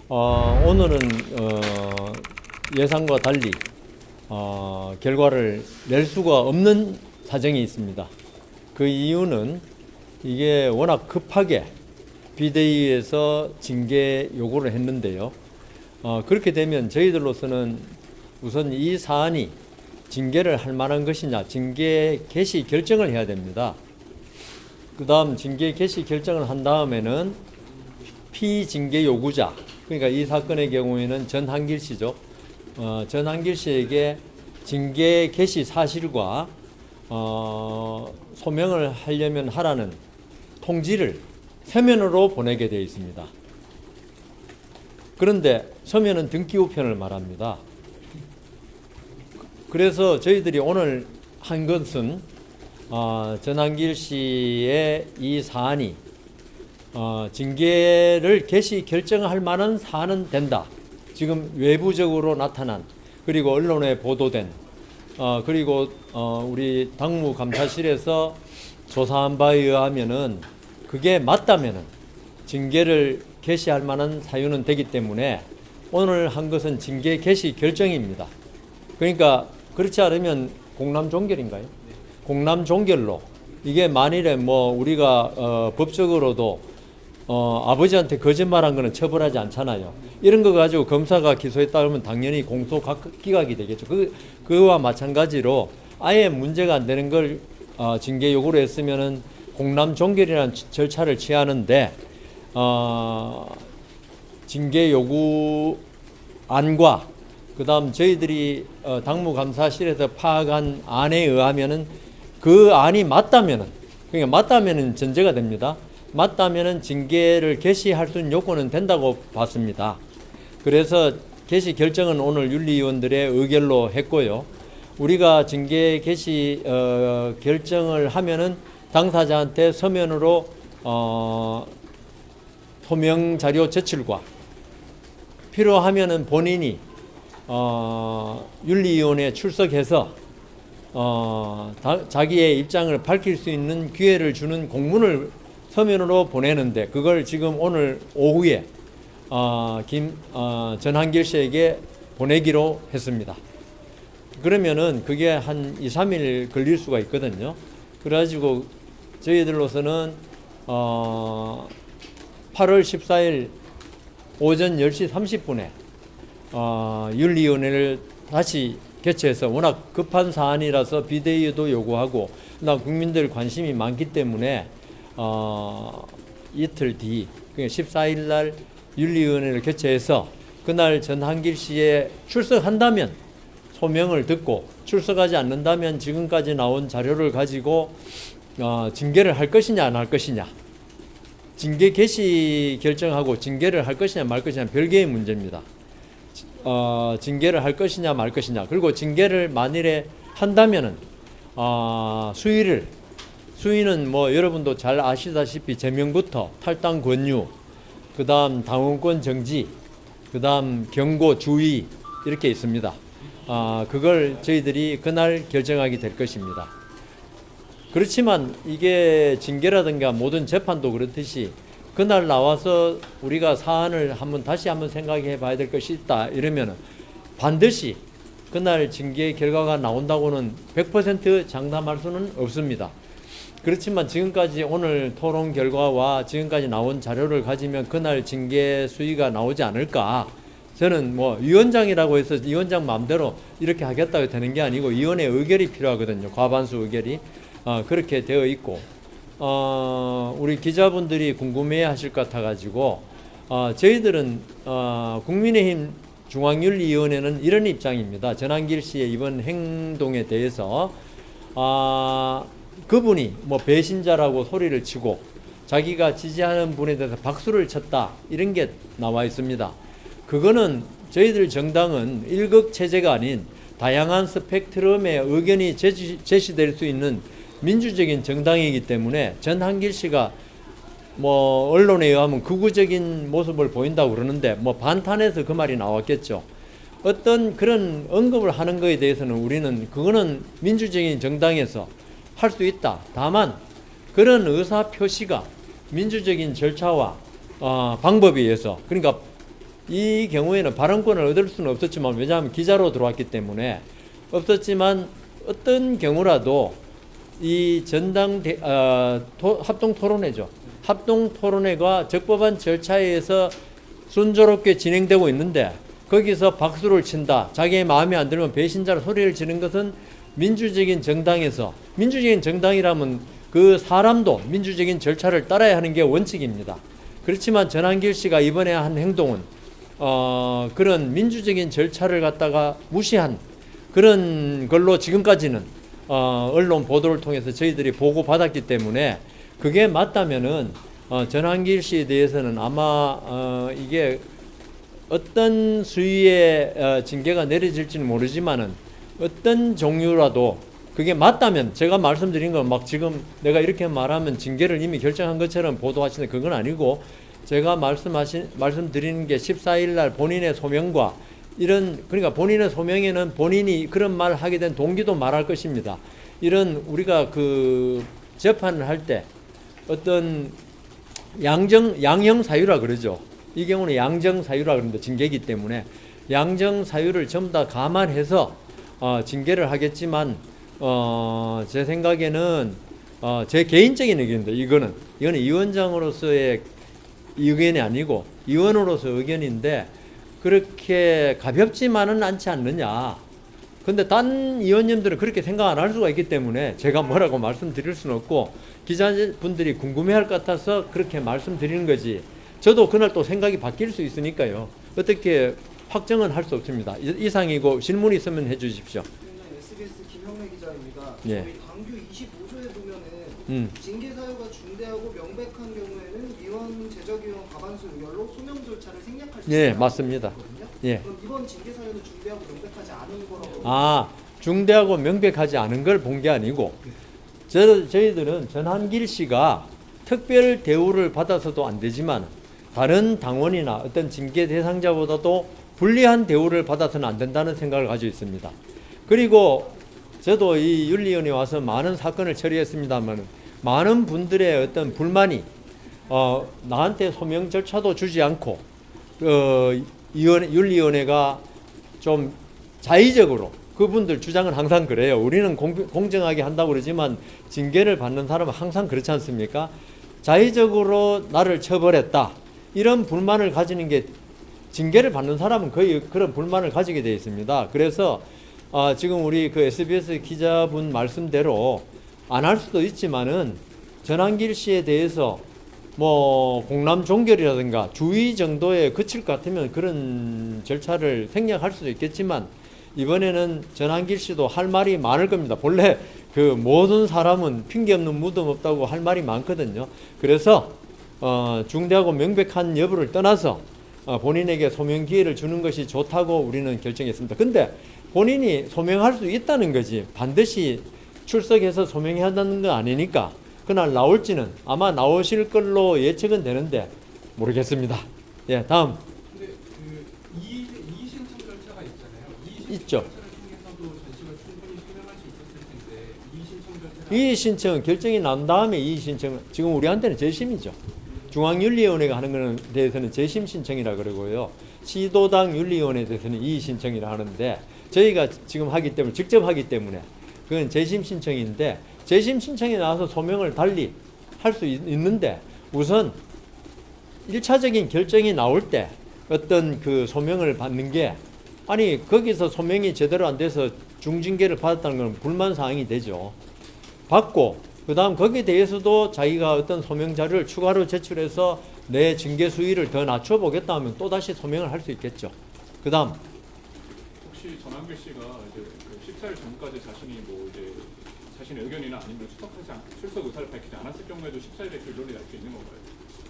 오늘은 예상과 달리 결과를 낼 수가 없는 사정이 있습니다. 그 이유는 이게 워낙 급하게 비대위에서 징계 요구를 했는데요. 그렇게 되면 저희들로서는 우선 이 사안이 징계를 할 만한 것이냐, 징계 개시 결정을 해야 됩니다. 그 다음 징계 개시 결정을 한 다음에는 피징계 요구자, 그러니까 이 사건의 경우에는 전한길 씨죠. 전한길 씨에게 징계 개시 사실과 소명을 하려면 하라는 통지를 서면으로 보내게 되어 있습니다. 그런데 서면은 등기 우편을 말합니다. 그래서 저희들이 오늘 한 것은 전한길 씨의 이 사안이 징계를 개시 결정할 만한 사안은 된다. 지금 외부적으로 나타난, 그리고 언론에 보도된, 그리고 우리 당무감사실에서 조사한 바에 의하면은 그게 맞다면은 징계를 개시할 만한 사유는 되기 때문에 오늘 한 것은 징계 개시 결정입니다. 그러니까 그렇지 않으면 공람 종결인가요? 공람 종결로, 이게 만일에 뭐 우리가 법적으로도 아버지한테 거짓말한 거는 처벌하지 않잖아요. 이런 거 가지고 검사가 기소했다 그러면 당연히 공소 기각이 되겠죠. 그와 마찬가지로 아예 문제가 안 되는 걸 징계 요구를 했으면은 공람 종결이라는 절차를 취하는데 징계 요구 안과 그다음 저희들이 당무감사실에서 파악한 안에 의하면은 그 안이 맞다면은, 그러니까 맞다면은 전제가 됩니다. 맞다면은 징계를 개시할 수 있는 요건은 된다고 봤습니다. 그래서 개시 결정은 오늘 윤리위원들의 의결로 했고요. 우리가 징계 개시 결정을 하면은 당사자한테 서면으로 소명 자료 제출과 필요하면은 본인이 윤리위원회에 출석해서 자기의 입장을 밝힐 수 있는 기회를 주는 공문을 서면으로 보내는데, 그걸 지금 오늘 오후에 전한길 씨에게 보내기로 했습니다. 그러면은 그게 한 2, 3일 걸릴 수가 있거든요. 그래가지고 저희들로서는 8월 14일 오전 10시 30분에 윤리위원회를 다시 개최해서, 워낙 급한 사안이라서 비대위도 요구하고 국민들 관심이 많기 때문에 이틀 뒤, 그러니까 14일 날 윤리위원회를 개최해서 그날 전한길 씨에 출석한다면 소명을 듣고, 출석하지 않는다면 지금까지 나온 자료를 가지고 징계를 할 것이냐 안 할 것이냐, 징계 개시 결정하고 징계를 할 것이냐 말 것이냐 별개의 문제입니다. 징계를 할 것이냐 말 것이냐, 그리고 징계를 만일에 한다면은 수위는 뭐 여러분도 잘 아시다시피 제명부터 탈당 권유, 그 다음 당원권 정지, 그 다음 경고 주의 이렇게 있습니다. 그걸 저희들이 그날 결정하게 될 것입니다. 그렇지만 이게 징계라든가 모든 재판도 그렇듯이 그날 나와서 우리가 사안을 다시 한번 생각해 봐야 될 것이 있다 이러면 반드시 그날 징계 결과가 나온다고는 100% 장담할 수는 없습니다. 그렇지만 지금까지 오늘 토론 결과와 지금까지 나온 자료를 가지면 그날 징계 수위가 나오지 않을까. 저는 뭐 위원장이라고 해서 위원장 마음대로 이렇게 하겠다고 되는 게 아니고 위원회 의결이 필요하거든요. 과반수 의결이. 그렇게 되어 있고, 우리 기자분들이 궁금해 하실 것 같아가지고, 저희들은, 국민의힘 중앙윤리위원회는 이런 입장입니다. 전한길 씨의 이번 행동에 대해서, 그분이 뭐 배신자라고 소리를 치고, 자기가 지지하는 분에 대해서 박수를 쳤다, 이런 게 나와 있습니다. 그거는 저희들 정당은 일극체제가 아닌 다양한 스펙트럼의 의견이 제시될 수 있는 민주적인 정당이기 때문에 전한길 씨가 뭐 언론에 의하면 극우적인 모습을 보인다고 그러는데 뭐 반탄에서 그 말이 나왔겠죠. 어떤 그런 언급을 하는 거에 대해서는 우리는 그거는 민주적인 정당에서 할 수 있다. 다만 그런 의사 표시가 민주적인 절차와 방법에 의해서, 그러니까 이 경우에는 발언권을 얻을 수는 없었지만, 왜냐하면 기자로 들어왔기 때문에 없었지만, 어떤 경우라도 이 합동 토론회죠. 합동 토론회가 적법한 절차에 의해서 순조롭게 진행되고 있는데 거기서 박수를 친다, 자기의 마음에 안 들면 배신자로 소리를 지르는 것은 민주적인 정당에서, 민주적인 정당이라면 그 사람도 민주적인 절차를 따라야 하는 게 원칙입니다. 그렇지만 전한길 씨가 이번에 한 행동은 그런 민주적인 절차를 갖다가 무시한 그런 걸로 지금까지는 언론 보도를 통해서 저희들이 보고받았기 때문에, 그게 맞다면은 전한길 씨에 대해서는 아마 이게 어떤 수위의 징계가 내려질지는 모르지만은 어떤 종류라도 그게 맞다면, 제가 말씀드린 건 막 지금 내가 이렇게 말하면 징계를 이미 결정한 것처럼 보도하시는 그건 아니고, 제가 말씀드리는 게 14일 날 본인의 소명과 이런, 그러니까 본인의 소명에는 본인이 그런 말을 하게 된 동기도 말할 것입니다. 이런 우리가 그 재판을 할 때 어떤 양형 사유라 그러죠. 이 경우는 양정 사유라 그러는데 징계이기 때문에 양정 사유를 전부 다 감안해서 징계를 하겠지만, 제 생각에는 제 개인적인 의견인데, 이거는 이 위원장으로서의 의견이 아니고 의원으로서 의견인데, 그렇게 가볍지만은 않지 않느냐. 근데 딴 의원님들은 그렇게 생각 안 할 수가 있기 때문에 제가 뭐라고 말씀드릴 수는 없고, 기자분들이 궁금해할 것 같아서 그렇게 말씀드리는 거지, 저도 그날 또 생각이 바뀔 수 있으니까요. 어떻게 확정은 할 수 없습니다. 이상이고 질문 있으면 해주십시오. SBS 김형래 기자입니다. 예. 저희 당규 25조에 보면은 징계 사유가 중대하고 명백한 경우에는 위원 제적위원 과반수 의결로 소명 절차를 생략할 수 예, 있다고 맞습니다. 있거든요. 예. 그럼 이번 징계 사유는 중대하고 명백하지 않은 거라고? 중대하고 명백하지 않은 걸 본 게 아니고, 저희들은 전한길 씨가 특별 대우를 받아서도 안 되지만 다른 당원이나 어떤 징계 대상자보다도 불리한 대우를 받아서는 안 된다는 생각을 가지고 있습니다. 그리고 저도 이 윤리위원회에 와서 많은 사건을 처리했습니다만, 많은 분들의 어떤 불만이 나한테 소명 절차도 주지 않고 윤리위원회가 좀 자의적으로, 그분들 주장은 항상 그래요. 우리는 공정하게 한다고 그러지만 징계를 받는 사람은 항상 그렇지 않습니까? 자의적으로 나를 처벌했다, 이런 불만을 가지는 게, 징계를 받는 사람은 거의 그런 불만을 가지게 되어 있습니다. 그래서 지금 우리 그 SBS 기자분 말씀대로 안 할 수도 있지만은, 전한길 씨에 대해서 뭐 공람 종결이라든가 주의 정도에 그칠 것 같으면 그런 절차를 생략할 수도 있겠지만, 이번에는 전한길 씨도 할 말이 많을 겁니다. 본래 그 모든 사람은 핑계 없는 무덤 없다고 할 말이 많거든요. 그래서 중대하고 명백한 여부를 떠나서 본인에게 소명 기회를 주는 것이 좋다고 우리는 결정했습니다. 근데 본인이 소명할 수 있다는 거지 반드시 출석해서 소명해야 한다는 건 아니니까, 그날 나올지는 아마 나오실 걸로 예측은 되는데 모르겠습니다. 예, 다음. 근데 그 이의 신청 절차가 있잖아요. 있죠. 절차를 통해서도 전식을 충분히 소명할 수 있었을 텐데, 이의 신청 절차가 이의 신청 결정이 난 다음에 이의 신청, 지금 우리한테는 재심이죠. 중앙윤리위원회가 하는 거는 대해서는 재심 신청이라 그러고요. 시도당 윤리위원회에 대해서는 이의 신청이라 하는데, 저희가 지금 하기 때문에, 직접 하기 때문에 그건 재심 신청인데, 재심 신청이 나와서 소명을 달리 할 수 있는데, 우선 1차적인 결정이 나올 때 어떤 그 소명을 받는 게, 아니 거기서 소명이 제대로 안 돼서 중징계를 받았다는 건 불만사항이 되죠. 받고 그 다음 거기에 대해서도 자기가 어떤 소명 자료를 추가로 제출해서 내 징계 수위를 더 낮춰보겠다 하면 또다시 소명을 할 수 있겠죠. 그 다음. 혹시 전한길 씨가 이제 그 14일 전까지 자신이 뭐 이제 자신의 의견이나 아니면 출석 의사를 밝히지 않았을 경우에도 14일에 결론이 날 수 있는 건가요?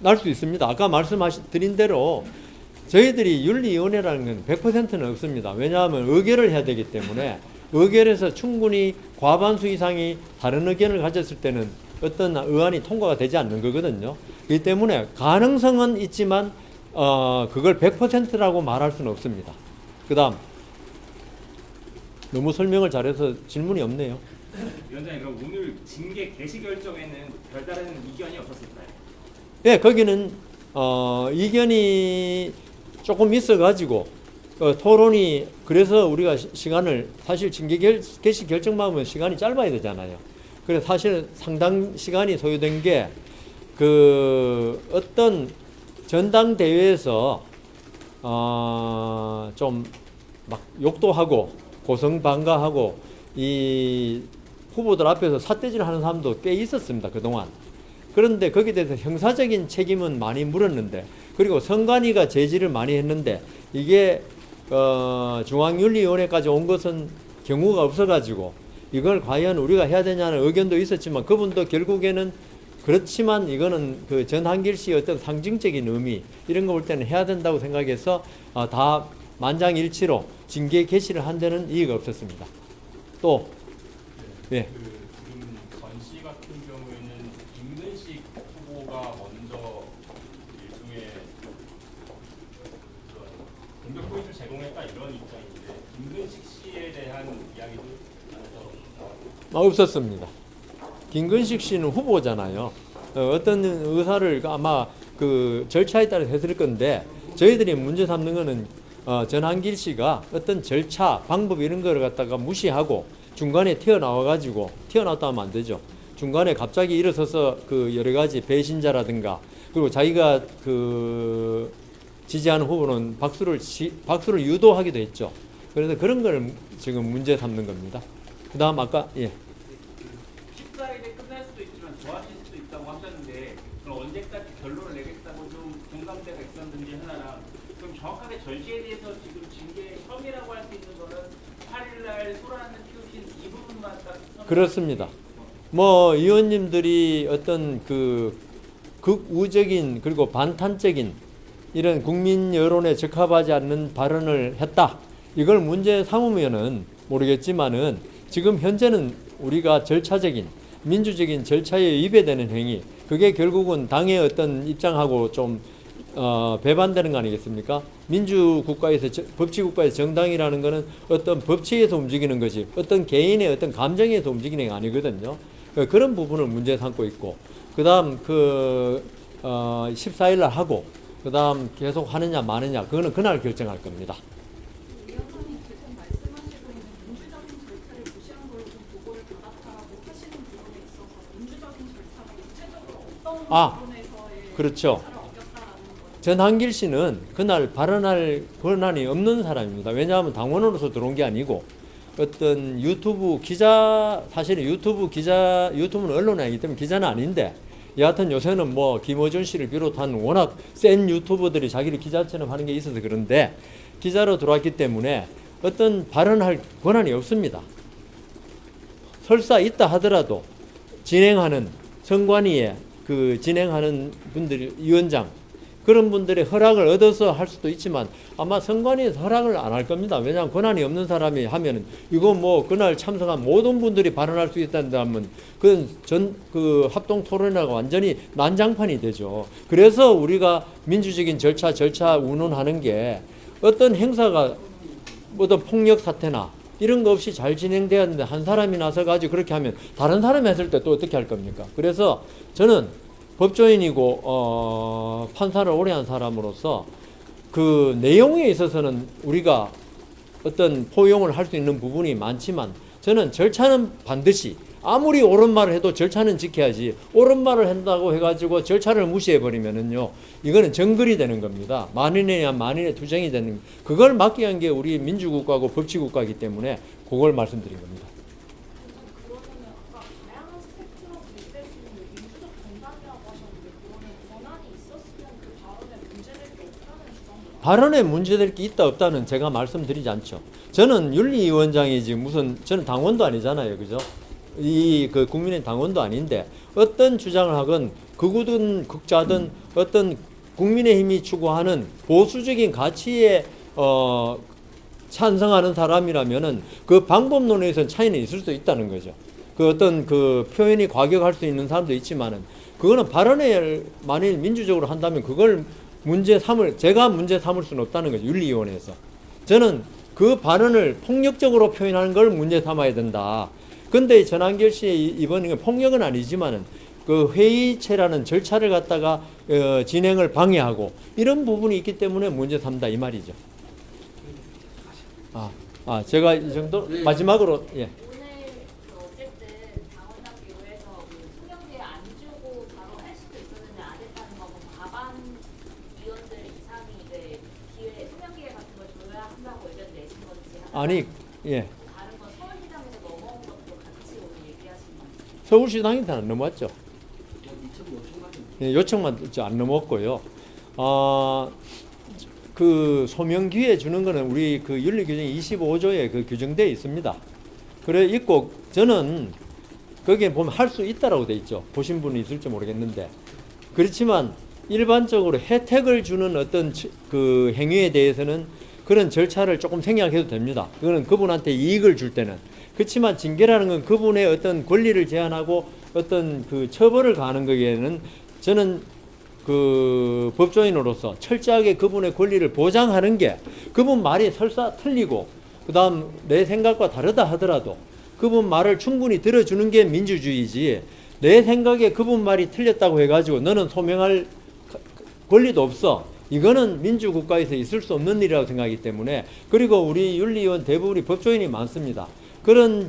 날 수 있습니다. 아까 말씀드린 대로 저희들이 윤리위원회라는 건 100%는 없습니다. 왜냐하면 의결을 해야 되기 때문에, 의결에서 충분히 과반수 이상이 다른 의견을 가졌을 때는 어떤 의안이 통과가 되지 않는 거거든요. 그렇기 때문에 가능성은 있지만 그걸 100%라고 말할 수는 없습니다. 그 다음. 너무 설명을 잘해서 질문이 없네요. 위원장님, 그럼 오늘 징계 개시 결정에는 별다른 이견이 없었을까요? 네, 거기는 이견이 조금 있어가지고 토론이 그래서 우리가 시간을 사실 징계 개시 결정만 하면 시간이 짧아야 되잖아요. 그래서 사실 상당 시간이 소요된 게 그 어떤 전당대회에서 좀 막 욕도 하고 고성방가하고 이 후보들 앞에서 삿대질 하는 사람도 꽤 있었습니다, 그동안. 그런데 거기에 대해서 형사적인 책임은 많이 물었는데, 그리고 선관위가 제지를 많이 했는데, 이게 중앙윤리위원회까지 온 것은 경우가 없어가지고 이걸 과연 우리가 해야 되냐는 의견도 있었지만, 그분도 결국에는 그렇지만 이거는 그 전한길 씨의 어떤 상징적인 의미 이런 거 볼 때는 해야 된다고 생각해서 다 만장일치로 징계 개시를 한 데는 이의가 없었습니다. 또 예. 그 지금 전시 같은 경우에는 김근식 후보가 먼저 일종의 공격 포인트를 제공했다 이런 입장인데 김근식 씨에 대한 이야기도 없었습니다. 김근식 씨는 후보잖아요. 어떤 의사를 아마 그 절차에 따라 했을 건데, 저희들이 문제 삼는 거는 전한길 씨가 어떤 절차, 방법 이런 거를 갖다가 무시하고 중간에 튀어나와가지고, 튀어나왔다 하면 안 되죠. 중간에 갑자기 일어서서 그 여러 가지 배신자라든가, 그리고 자기가 그 지지하는 후보는 박수를 유도하기도 했죠. 그래서 그런 걸 지금 문제 삼는 겁니다. 그 다음 아까, 예. 14일에 끝날 수도 있지만 좋아하실 수도 있다고 하셨는데, 그럼 언제까지 결론을 내겠다고 좀 공감대가 있었는지 하나랑, 그럼 정확하게 전시에 대해서 지금 징계 혐의라고 할 수 있는 거는 8일날 소란을 피우신 이 부분만 딱 그렇습니다. 뭐 의원님들이 어떤 그 극우적인 그리고 반탄적인 이런 국민 여론에 적합하지 않는 발언을 했다, 이걸 문제 삼으면은 모르겠지만은 지금 현재는 우리가 절차적인 민주적인 절차에 위배되는 행위, 그게 결국은 당의 어떤 입장하고 좀 배반되는 거 아니겠습니까? 민주국가에서 법치국가에서 정당이라는 것은 어떤 법칙에서 움직이는 것이 어떤 개인의 어떤 감정에서 움직이는 게 아니거든요. 그런 부분을 문제 삼고 있고, 그 다음 14일 날 하고 그 다음 계속 하느냐 마느냐, 그거는 그날 결정할 겁니다. 위원장님 계속 말씀하시고 있는 민주적인 절차를 무시한 걸로 좀 보고를 받았다라고 하시는 부분에 있어서 민주적인 절차가 구체적으로 어떤 부분에서의 그렇죠. 절차를 어겼다라는 거예요? 전한길 씨는 그날 발언할 권한이 없는 사람입니다. 왜냐하면 당원으로서 들어온 게 아니고 어떤 유튜브 기자, 사실은 유튜브는 언론이 아니기 때문에 기자는 아닌데, 여하튼 요새는 뭐 김어준 씨를 비롯한 워낙 센 유튜버들이 자기를 기자처럼 하는 게 있어서 그런데, 기자로 들어왔기 때문에 어떤 발언할 권한이 없습니다. 설사 있다 하더라도 진행하는 선관위에 그 진행하는 분들이 위원장, 그런 분들의 허락을 얻어서 할 수도 있지만 아마 선관위에서 허락을 안 할 겁니다. 왜냐하면 권한이 없는 사람이 하면은 이거 뭐 그날 참석한 모든 분들이 발언할 수 있다면 그건 그 합동 토론회가 완전히 난장판이 되죠. 그래서 우리가 민주적인 절차 운운하는 게 어떤 행사가 어떤 폭력 사태나 이런 거 없이 잘 진행돼야 하는데, 한 사람이 나서 가지고 그렇게 하면 다른 사람이 했을 때 또 어떻게 할 겁니까? 그래서 저는 법조인이고 판사를 오래 한 사람으로서 그 내용에 있어서는 우리가 어떤 포용을 할 수 있는 부분이 많지만, 저는 절차는 반드시 아무리 옳은 말을 해도 절차는 지켜야지, 옳은 말을 한다고 해가지고 절차를 무시해버리면은요, 이거는 정글이 되는 겁니다. 만인에 만인의 투쟁이 되는, 그걸 막기 위한 게 우리 민주국가고 법치국가이기 때문에 그걸 말씀드린 겁니다. 그러면은 아까 다양한 스펙트럼 제시될 수 있는 민주적 정당이라고 하셨는데, 그거는 권한이 있었으면 그 발언에 문제될 게 없다는 주장도 발언에 문제될 게 있다 없다는 제가 말씀드리지 않죠. 저는 윤리위원장이지 무슨, 저는 당원도 아니잖아요, 그죠? 그 국민의 당원도 아닌데 어떤 주장을 하건 극우든 극자든 어떤 국민의힘이 추구하는 보수적인 가치에 찬성하는 사람이라면은 그 방법론에서 차이는 있을 수 있다는 거죠. 그 어떤 그 표현이 과격할 수 있는 사람도 있지만은, 그거는 발언에 만일 민주적으로 한다면 그걸 제가 문제 삼을 수는 없다는 거죠, 윤리위원회에서. 저는 그 발언을 폭력적으로 표현하는 걸 문제 삼아야 된다. 근데 전한길 씨의 이번 폭력은 아니지만은 그 회의체라는 절차를 갖다가 진행을 방해하고 이런 부분이 있기 때문에 문제 삼다 이 말이죠. 제가 이 정도 마지막으로 예. 오늘 어쨌든 당원당 기호에서 소명기회 안 주고 바로 할 수도 있었는데 안 했다는 거고 과반 위원들 이상이 기회 소명기회 같은 걸 줘야 한다고 의견 내신 건지 아니 예. 다른 건 서울시장에서 넘어온 것도 같이 오늘 얘기하신 건지. 서울시당한테 안 넘어왔죠. 예, 요청만 안 넘었고요. 그 소명 기회 주는 거는 우리 그 윤리 규정 25조에 그 규정되어 있습니다. 그래 있고 저는 거기에 보면 할 수 있다라고 돼 있죠. 보신 분이 있을지 모르겠는데 그렇지만 일반적으로 혜택을 주는 어떤 그 행위에 대해서는 그런 절차를 조금 생략해도 됩니다. 그거는 그분한테 이익을 줄 때는. 그렇지만 징계라는 건 그분의 어떤 권리를 제한하고 어떤 그 처벌을 가하는 거기에는 저는 그 법조인으로서 철저하게 그분의 권리를 보장하는 게 그분 말이 설사 틀리고 그 다음 내 생각과 다르다 하더라도 그분 말을 충분히 들어주는 게 민주주의지 내 생각에 그분 말이 틀렸다고 해가지고 너는 소명할 권리도 없어. 이거는 민주국가에서 있을 수 없는 일이라고 생각하기 때문에 그리고 우리 윤리위원 대부분이 법조인이 많습니다. 그런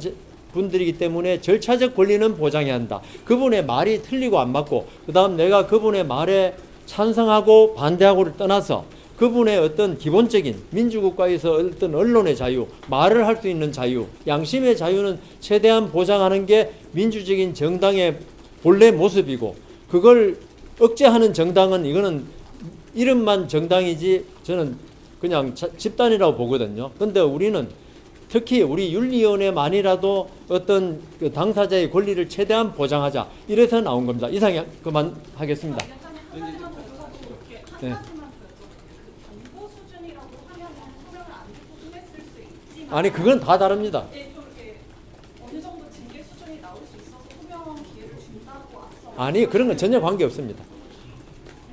분들이기 때문에 절차적 권리는 보장해야 한다. 그분의 말이 틀리고 안 맞고 그 다음 내가 그분의 말에 찬성하고 반대하고를 떠나서 그분의 어떤 기본적인 민주국가에서 어떤 언론의 자유, 말을 할 수 있는 자유, 양심의 자유는 최대한 보장하는 게 민주적인 정당의 본래 모습이고 그걸 억제하는 정당은 이거는 이름만 정당이지 저는 그냥 집단이라고 보거든요. 근데 우리는 특히 우리 윤리위원회만이라도 어떤 그 당사자의 권리를 최대한 보장하자 이래서 나온 겁니다. 이상 그만하겠습니다. 위원장님 한 가지만 더 여쭤볼게요. 한 네. 가지만 그 정보 수준이라고 하면은 소명을 안 듣고 끝냈을 수 있지만 아니 그건 다 다릅니다. 예, 좀 이렇게 어느 정도 징계 수준이 나올 수 있어서 소명 기회를 준다고 앞서 아니 그런 건 전혀 관계 없습니다.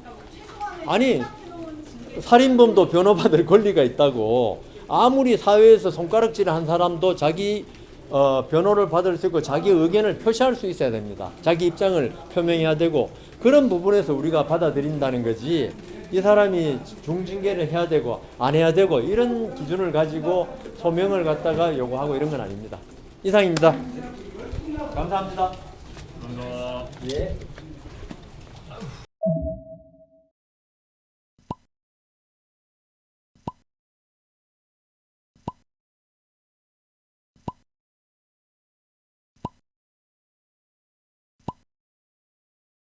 그러니까 뭐 최소한의 아니, 생각해놓은 징계 살인범도 변호받을 권리가 있다고 아무리 사회에서 손가락질 한 사람도 자기 변호를 받을 수 있고 자기 의견을 표시할 수 있어야 됩니다. 자기 입장을 표명해야 되고 그런 부분에서 우리가 받아들인다는 거지 이 사람이 중징계를 해야 되고 안 해야 되고 이런 기준을 가지고 소명을 갖다가 요구하고 이런 건 아닙니다. 이상입니다. 감사합니다. 감사합니다. 예.